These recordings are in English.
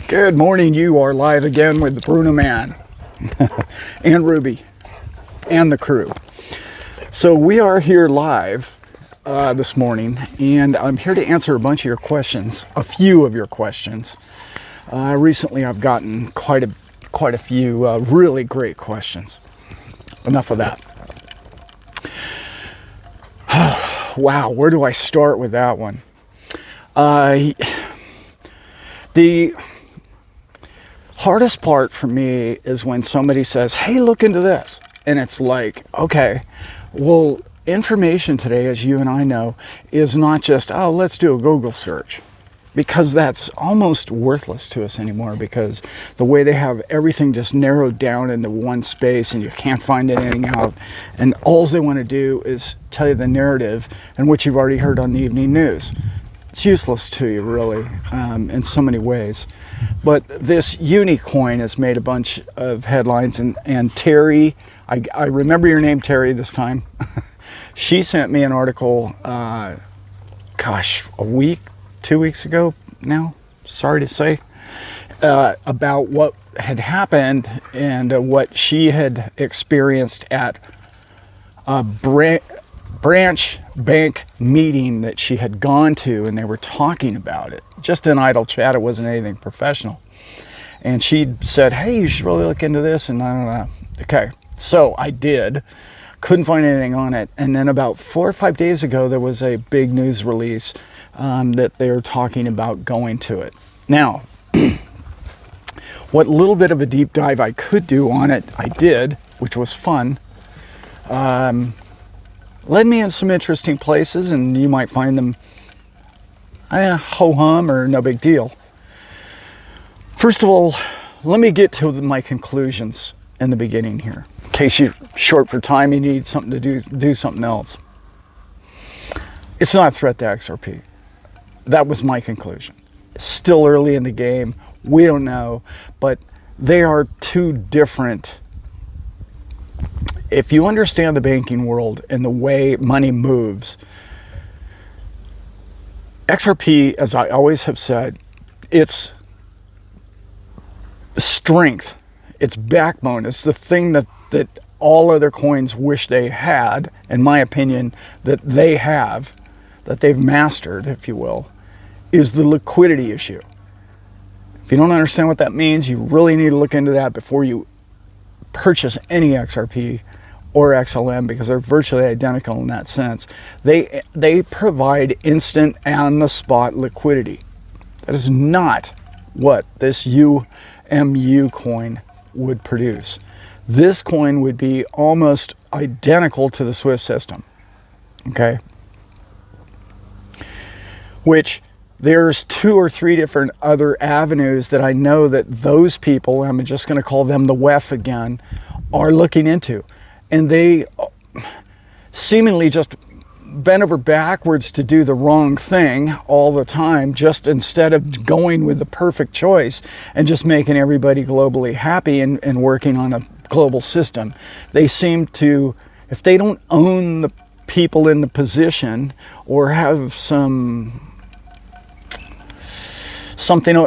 Good morning. You are live again with the Bruno Man and Ruby and the crew. So we are here live this morning, and I'm here to answer a bunch of your questions, a few of your questions. Recently, I've gotten quite a few really great questions. Enough of that. Wow, where do I start with that one? The hardest part for me is when somebody says, hey, look into this. And it's like, okay, well, information today, as you and I know, is not just, oh, let's do a Google search. Because that's almost worthless to us anymore, because the way they have everything just narrowed down into one space and you can't find anything out. And all they want to do is tell you the narrative and what you've already heard on the evening news. It's useless to you, really, in so many ways. But this Unicoin has made a bunch of headlines, and Terry, I remember your name, Terry, this time. She sent me an article, a week, 2 weeks ago now, sorry to say, about what had happened and what she had experienced at a branch bank meeting that she had gone to, and they were talking about it. Just an idle chat, it wasn't anything professional. And she said, hey, you should really look into this, and I don't know. Okay, so I did. Couldn't find anything on it. And then about 4 or 5 days ago, there was a big news release that they're talking about going to it. Now, what little bit of a deep dive I could do on it, I did, which was fun. Led me in some interesting places, and you might find them ho-hum or no big deal. First of all, let me get to my conclusions in the beginning here. In case you're short for time, you need something to do something else. It's not a threat to XRP. That was my conclusion. It's still early in the game. We don't know, but they are two different. If you understand the banking world and the way money moves, XRP, as I always have said, its strength, its backbone, it's the thing that all other coins wish they had, in my opinion, that they have, that they've mastered, if you will, is the liquidity issue. If you don't understand what that means, you really need to look into that before you purchase any XRP or XLM, because they're virtually identical in that sense. They provide instant on-the-spot liquidity. That is not what this UMU coin would produce. This coin would be almost identical to the SWIFT system, okay? Which there's 2 or 3 different other avenues that I know that those people, I'm just going to call them the WEF again, are looking into. And they seemingly just bent over backwards to do the wrong thing all the time, just instead of going with the perfect choice and just making everybody globally happy and working on a global system. They seem to, if they don't own the people in the position or have something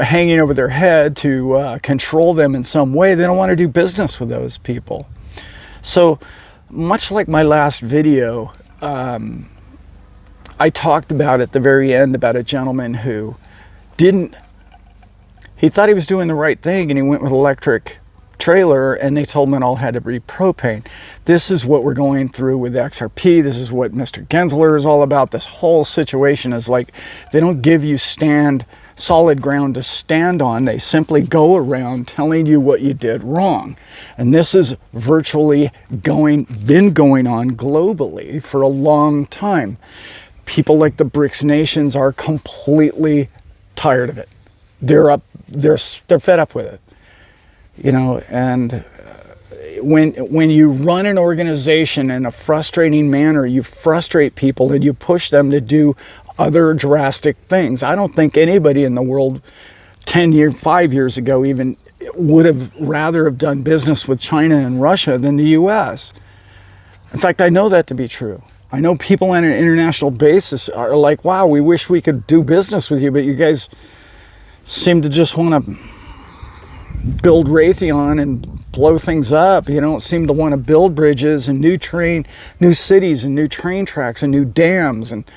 hanging over their head to control them in some way, they don't want to do business with those people. So much like my last video, I talked about at the very end about a gentleman who he thought he was doing the right thing, and he went with electric trailer, and they told him it all had to be propane. This is what we're going through with XRP. This is what Mr. Gensler is all about. This whole situation is like, they don't give you solid ground to stand on. They simply go around telling you what you did wrong. And this is virtually been going on globally for a long time. People like the BRICS nations are completely tired of it. They're fed up with it. You know, and when you run an organization in a frustrating manner, you frustrate people and you push them to do other drastic things. I don't think anybody in the world 5 years ago even would have rather have done business with China and Russia than the US. In fact, I know that to be true. I know people on an international basis are like, wow, we wish we could do business with you, but you guys seem to just want to build Raytheon and blow things up. You don't seem to want to build bridges and new cities and new train tracks and new dams. And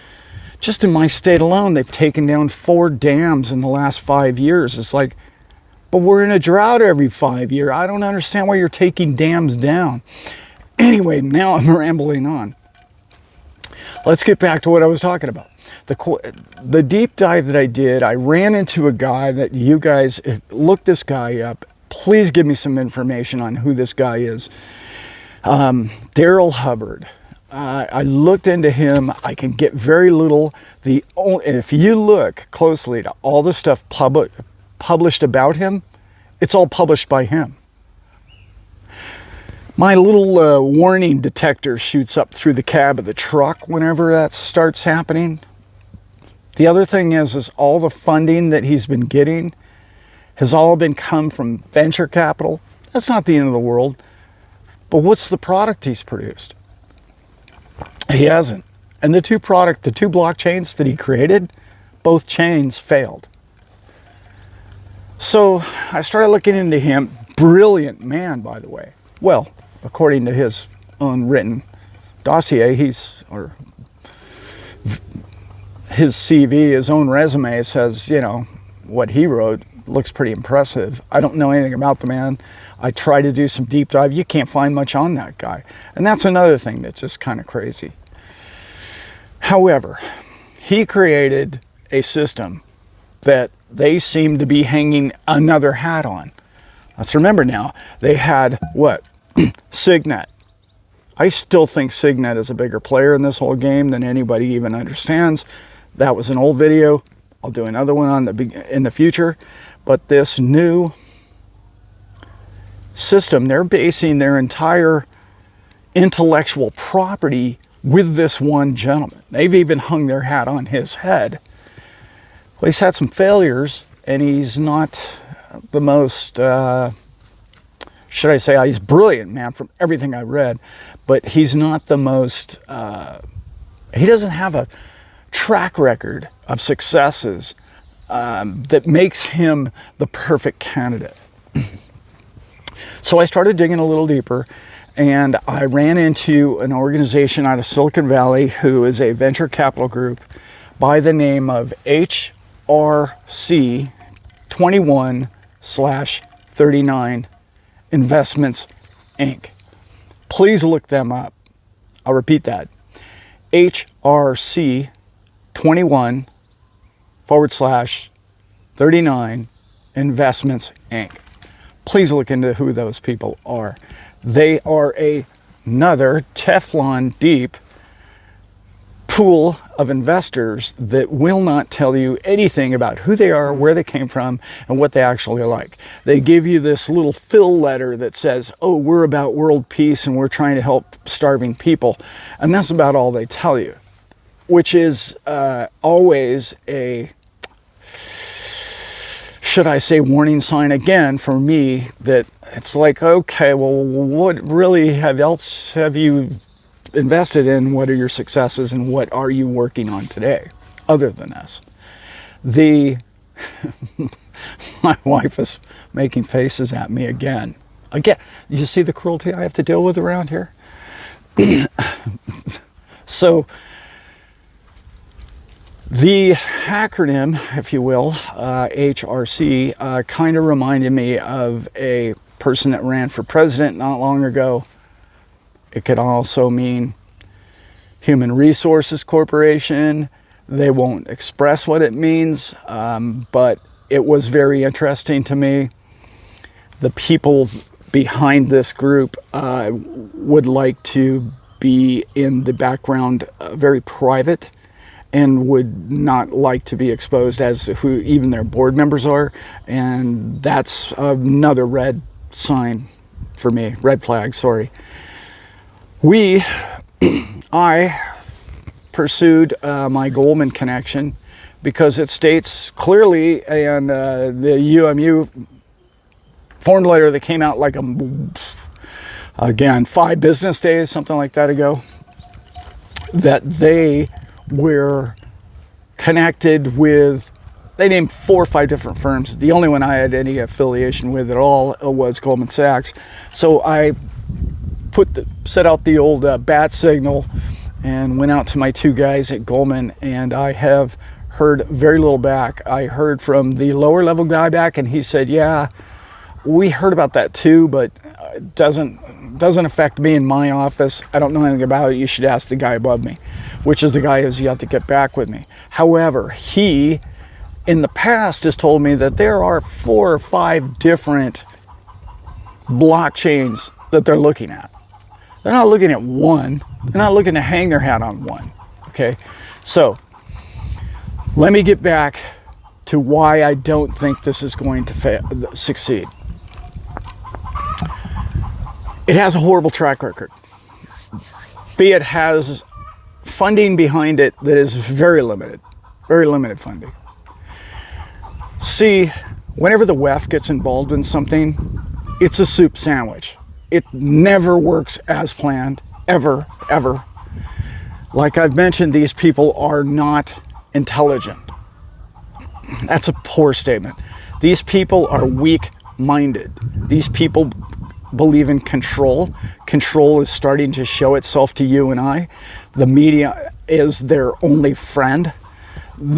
just in my state alone, they've taken down 4 dams in the last 5 years. It's like, but we're in a drought every 5 years. I don't understand why you're taking dams down. Anyway, now I'm rambling on. Let's get back to what I was talking about. The deep dive that I did, I ran into a guy that you guys, look this guy up. Please give me some information on who this guy is. Daryl Hubbard. I looked into him. I can get very little. If you look closely to all the stuff published about him, it's all published by him. My little warning detector shoots up through the cab of the truck whenever that starts happening. The other thing is all the funding that he's been getting has all been come from venture capital. That's not the end of the world. But what's the product he's produced? He hasn't. And the two blockchains that he created, both chains failed. So I started looking into him. Brilliant man, by the way. Well, according to his own written dossier, his CV, his own resume says, what he wrote looks pretty impressive. I don't know anything about the man. I try to do some deep dive. You can't find much on that guy. And that's another thing that's just kind of crazy. However, he created a system that they seem to be hanging another hat on. Let's remember now, they had what? Signet. I still think Signet is a bigger player in this whole game than anybody even understands. That was an old video. I'll do another one in the future. But this new system, they're basing their entire intellectual property with this one gentleman. They've even hung their hat on his head. Well, he's had some failures, and he's not the most, he's brilliant, man, from everything I read, but he's not the most, he doesn't have a track record of successes that makes him the perfect candidate. So I started digging a little deeper, and I ran into an organization out of Silicon Valley who is a venture capital group by the name of HRC 21/39 Investments, Inc. Please look them up. I'll repeat that. HRC 21/39 Investments, Inc. Please look into who those people are. They are another Teflon deep pool of investors that will not tell you anything about who they are, where they came from, and what they actually like. They give you this little fill letter that says, oh, we're about world peace and we're trying to help starving people. And that's about all they tell you, which is always a, should I say, warning sign again for me that it's like, okay, well, what really else have you invested in? What are your successes and what are you working on today other than this? My wife is making faces at me again. You see the cruelty I have to deal with around here? So the acronym, if you will, HRC, kind of reminded me of a person that ran for president not long ago. It could also mean Human Resources Corporation. They won't express what it means, but it was very interesting to me. The people behind this group would like to be in the background, very private, and would not like to be exposed as to who even their board members are. And that's another red sign for me, red flag, sorry. I pursued my Goldman connection because it states clearly in the UMU form letter that came out like 5 business days, something like that ago, that they were connected with they named 4 or 5 different firms. The only one I had any affiliation with at all was Goldman Sachs. So I set out the old bat signal and went out to my 2 guys at Goldman, and I have heard very little back. I heard from the lower level guy back, and he said, yeah, we heard about that too, but it doesn't affect me in my office. I don't know anything about it. You should ask the guy above me, which is the guy who's yet to get back with me. However, he in the past has told me that there are 4 or 5 different blockchains that they're looking at. They're not looking at one. They're not looking to hang their hat on one. Okay, so let me get back to why I don't think this is going to succeed. It has a horrible track record. B, it has funding behind it that is very limited funding. C, whenever the WEF gets involved in something, it's a soup sandwich. It never works as planned, ever, ever. Like I've mentioned, these people are not intelligent. That's a poor statement. These people are weak-minded. These people believe in control. Control is starting to show itself to you and I. The media is their only friend.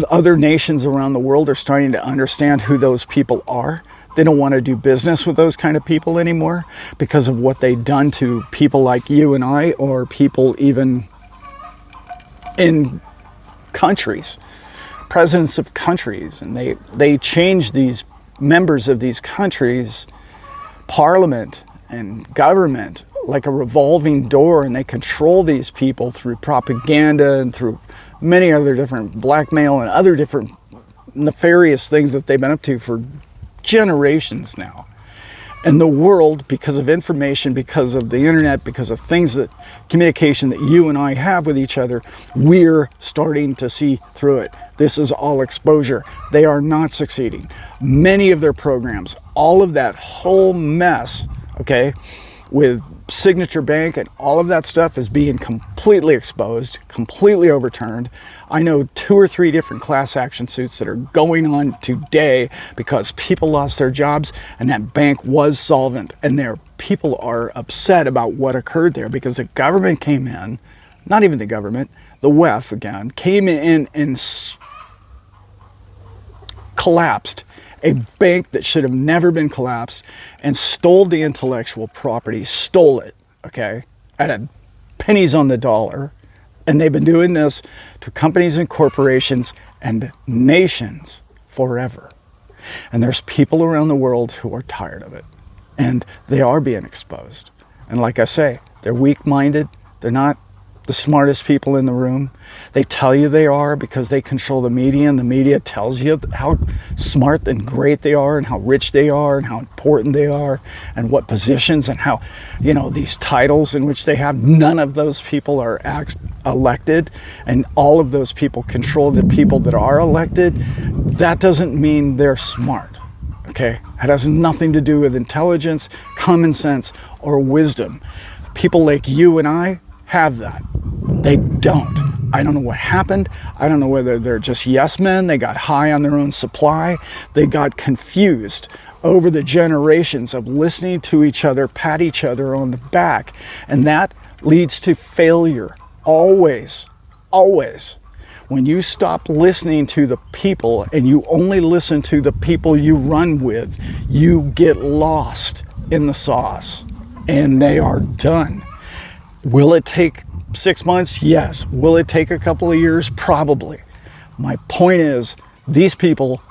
Other nations around the world are starting to understand who those people are. They don't want to do business with those kind of people anymore because of what they've done to people like you and I, or people even in countries, presidents of countries, and they change these members of these countries' parliament and government like a revolving door, and they control these people through propaganda and through many other different blackmail and other different nefarious things that they've been up to for generations now. And the world, because of information, because of the internet, because of things that communication that you and I have with each other, we're starting to see through it. This is all exposure. They are not succeeding. Many of their programs, all of that whole mess, okay, with Signature Bank and all of that stuff is being completely exposed, completely overturned. I know 2 or 3 different class action suits that are going on today because people lost their jobs and that bank was solvent, and their people are upset about what occurred there because the government came in, not even the government, the WEF again, came in and collapsed a bank that should have never been collapsed and stole the intellectual property, stole it, okay, at pennies on the dollar. And they've been doing this to companies and corporations and nations forever. And there's people around the world who are tired of it. And they are being exposed. And like I say, they're weak-minded. They're not the smartest people in the room. They tell you they are because they control the media, and the media tells you how smart and great they are and how rich they are and how important they are and what positions and how, you know, these titles in which they have. None of those people are elected, and all of those people control the people that are elected. That doesn't mean they're smart, okay? It has nothing to do with intelligence, common sense, or wisdom. People like you and I have that. They don't. I don't know what happened. I don't know whether they're just yes men. They got high on their own supply. They got confused over the generations of listening to each other, pat each other on the back. And that leads to failure. Always, always. When you stop listening to the people and you only listen to the people you run with, you get lost in the sauce and they are done. Will it take 6 months? Yes. Will it take a couple of years? Probably. My point is, these people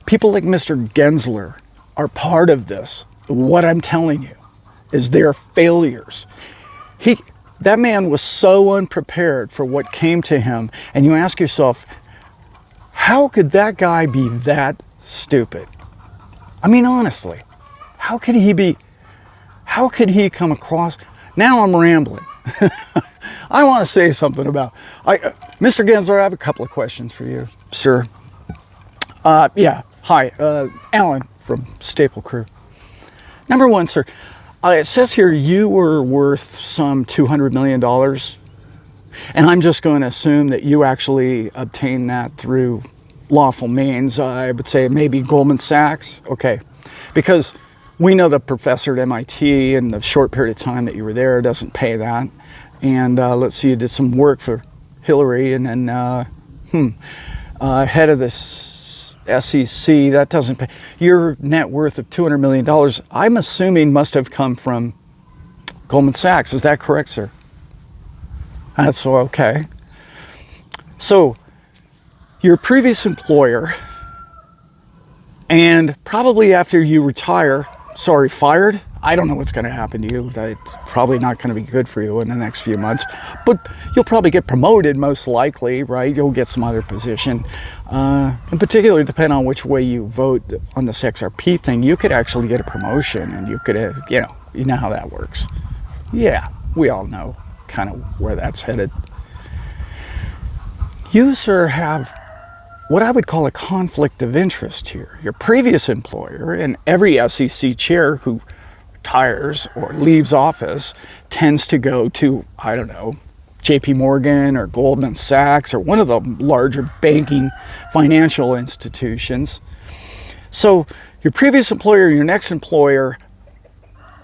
like Mr. Gensler, are part of this. What I'm telling you is they're failures. That man was so unprepared for what came to him, and you ask yourself, how could that guy be that stupid? I mean, honestly, how could he come across? Now I'm rambling. I want to say something about, Mr. Gensler, I have a couple of questions for you, sir. Yeah, hi, Alan from Staple Crew. Number one, sir, it says here you were worth some $200 million, and I'm just going to assume that you actually obtained that through lawful means, I would say maybe Goldman Sachs. Okay, because we know the professor at MIT in the short period of time that you were there doesn't pay that. And let's see, you did some work for Hillary, and then head of this SEC, that doesn't pay. Your net worth of $200 million, I'm assuming must have come from Goldman Sachs. Is that correct, sir? That's okay. So your previous employer, and probably after you retire, fired, I don't know what's going to happen to you. It's probably not going to be good for you in the next few months, but you'll probably get promoted most likely, right? You'll get some other position. In particular, depending on which way you vote on this XRP thing, you could actually get a promotion, and you could, you know how that works. Yeah, we all know kind of where that's headed. You, sir, have what I would call a conflict of interest here. Your previous employer, and every SEC chair who retires or leaves office tends to go to, I don't know, JP Morgan or Goldman Sachs or one of the larger banking financial institutions. So your previous employer and your next employer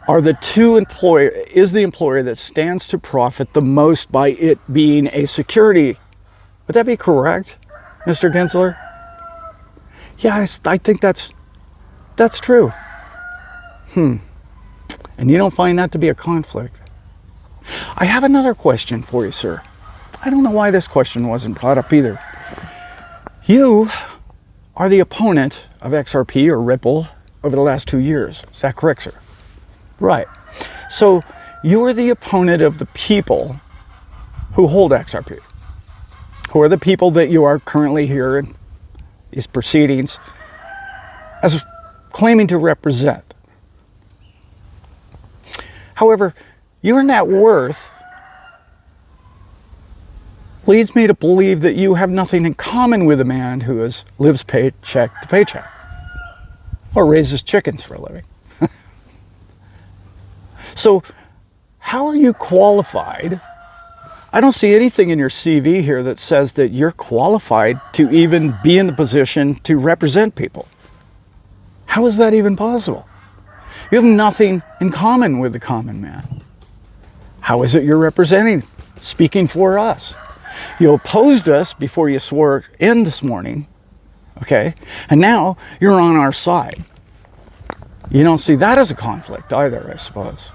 are the is the employer that stands to profit the most by it being a security. Would that be correct, Mr. Gensler? Yeah, I think that's true. And you don't find that to be a conflict. I have another question for you, sir. I don't know why this question wasn't brought up either. You are the opponent of XRP or Ripple over the last 2 years. Is that correct, sir? Right. So you are the opponent of the people who hold XRP, who are the people that you are currently here in these proceedings as claiming to represent. However, your net worth leads me to believe that you have nothing in common with a man who lives paycheck to paycheck or raises chickens for a living. So how are you qualified? I don't see anything in your CV here that says that you're qualified to even be in the position to represent people. How is that even possible? You have nothing in common with the common man. How is it you're representing, speaking for us? You opposed us before you swore in this morning, okay? And now you're on our side. You don't see that as a conflict either, I suppose.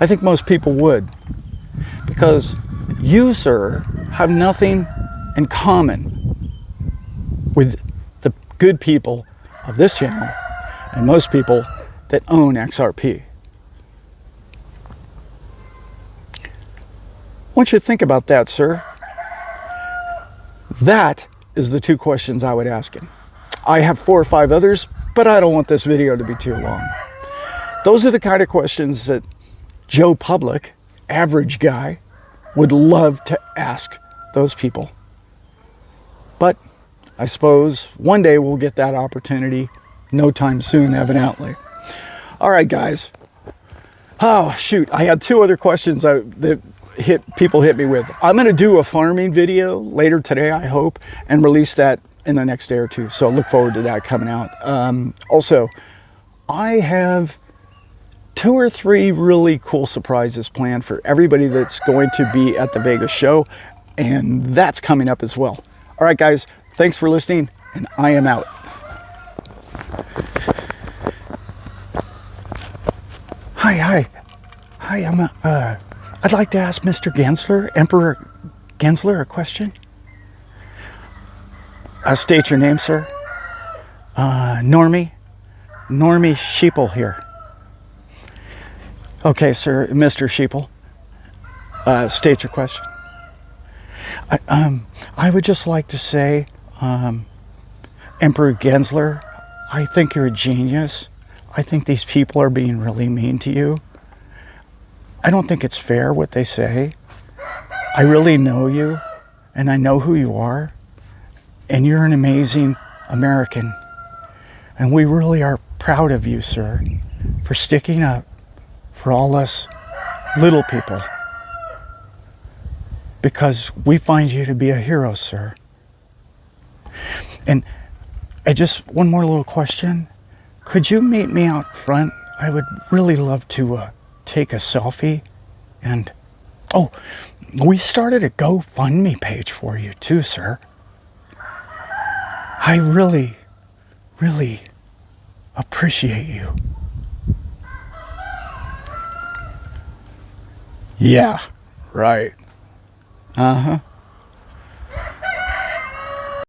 I think most people would. Because you, sir, have nothing in common with the good people of this channel and most people that own XRP. I want you to think about that, sir. That is the two questions I would ask him. I have 4 or 5 others, but I don't want this video to be too long. Those are the kind of questions that Joe Public, average guy, would love to ask those people. But I suppose one day we'll get that opportunity, no time soon, evidently. All right, guys. Oh, shoot. I had 2 other questions that people hit me with. I'm going to do a farming video later today, I hope, and release that in the next day or 2. So look forward to that coming out. Also, I have 2 or 3 really cool surprises planned for everybody that's going to be at the Vegas show, and that's coming up as well. All right, guys, thanks for listening, and I am out. Hi, I'd like to ask Mr. Gensler, Emperor Gensler, a question. State your name, sir. Normie Sheeple here. Okay, sir, Mr. Sheeple, state your question. I would just like to say, Emperor Gensler, I think you're a genius. I think these people are being really mean to you. I don't think it's fair what they say. I really know you, and I know who you are, and you're an amazing American. And we really are proud of you, sir, for sticking up for all us little people, because we find you to be a hero, sir. And one more little question. Could you meet me out front? I would really love to take a selfie. And, oh, we started a GoFundMe page for you too, sir. I really, really appreciate you. Yeah, right. Uh-huh.